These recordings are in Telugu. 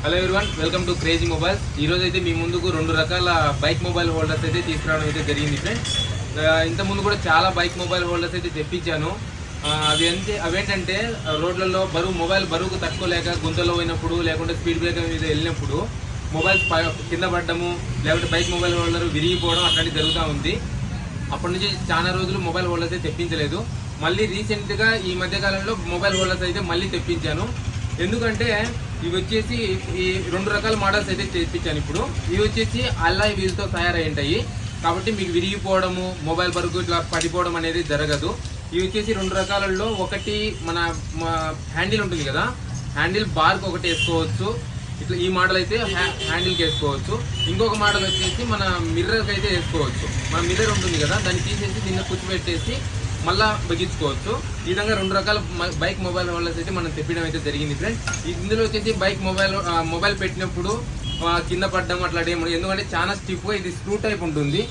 Hello everyone, welcome to crazy mobiles. ఈ రోజు అయితే మీ ముందుకు రెండు రకాల బైక్ మొబైల్ హోల్డర్స్ అయితే తీసుకురావడం అయితే జరిగింది ఫ్రెండ్స్. ఇంతకుముందు కూడా చాలా బైక్ మొబైల్ హోల్డర్స్ అయితే తెప్పించాను. అవేంటంటే రోడ్లలో మొబైల్ బరువుకు తట్టుకోలేక గుంతలో పోయినప్పుడు, లేకుంటే స్పీడ్ బ్రేకర్ మీద వెళ్ళినప్పుడు మొబైల్స్ కింద పడ్డము, లేకుంటే బైక్ మొబైల్ హోల్డర్ విరిగిపోవడం అట్లాంటివి జరుగుతూ ఉంది. అప్పటి నుంచి చాలా రోజులు మొబైల్ హోల్డర్స్ అయితే తెప్పించలేదు. మళ్ళీ రీసెంట్గా ఈ మధ్యకాలంలో మొబైల్ హోల్డర్స్ అయితే మళ్ళీ తెప్పించాను. ఎందుకంటే ఇవి వచ్చేసి ఈ రెండు రకాల మోడల్స్ అయితే తెప్పించాను. ఇప్పుడు ఇవి వచ్చేసి అల్లాయ్ వీల్తో తయారై ఉంటాయి కాబట్టి మీకు విరిగిపోవడము, మొబైల్ బరువు ఇట్లా పడిపోవడం అనేది జరగదు. ఇవి వచ్చేసి రెండు రకాలలో, ఒకటి మన హ్యాండిల్ ఉంటుంది కదా, హ్యాండిల్ బార్కి ఒకటి వేసుకోవచ్చు. ఇట్లా ఈ మోడల్ అయితే హ్యాండిల్కి వేసుకోవచ్చు. ఇంకొక మోడల్ వచ్చేసి మన మిర్రర్కి అయితే వేసుకోవచ్చు. మన మిర్రర్ ఉంటుంది కదా, దాన్ని తీసేసి దీన్ని కూర్చోబెట్టేసి మళ్ళా బిగించుకోవచ్చు. ఈ విధంగా రెండు రకాల బైక్ మొబైల్ హోల్డర్స్ అయితే మనం తెప్పడం అయితే జరిగింది ఫ్రెండ్స్. ఇందులో వచ్చేసి బైక్ మొబైల్ పెట్టినప్పుడు కింద పడ్డం అట్లాంటి ఏమి, ఎందుకంటే చాలా స్టిఫ్గా ఇది స్క్రూ టైప్ ఉంటుంది.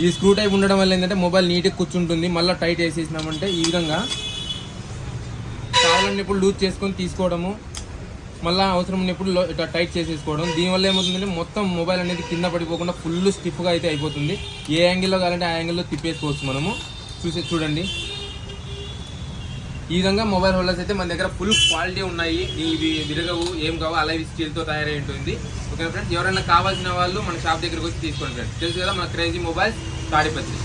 ఈ స్క్రూ టైప్ ఉండడం వల్ల ఏంటంటే మొబైల్ నీట్గా కూర్చుంటుంది. మళ్ళీ టైట్ వేసేసినామంటే ఈ విధంగా కావాలన్నప్పుడు లూజ్ చేసుకొని తీసుకోవడము, మళ్ళీ అవసరం ఉన్నప్పుడు ఇట్లా టైట్ చేసేసుకోవడం. దీనివల్ల ఏమవుతుందంటే మొత్తం మొబైల్ అనేది కింద పడిపోకుండా ఫుల్ స్టిఫ్గా అయితే అయిపోతుంది. ఏ యాంగిల్లో కావాలంటే ఆ యాంగిల్లో తిప్పేసుకోవచ్చు మనము. చూడండి, ఈ విధంగా మొబైల్ హోల్డర్స్ అయితే మన దగ్గర ఫుల్ క్వాలిటీ ఉన్నాయి. ఇవి విరగవు, ఏం కావు, అలై స్టీల్తో తయారై ఉంటుంది. ఓకే ఫ్రెండ్స్, ఎవరైనా కావాల్సిన వాళ్ళు మన షాప్ దగ్గరకు వచ్చి తీసుకోండి ఫ్రెండ్స్. తెలుసు కదా మన క్రేజీ మొబైల్స్ తాడిపత్రి.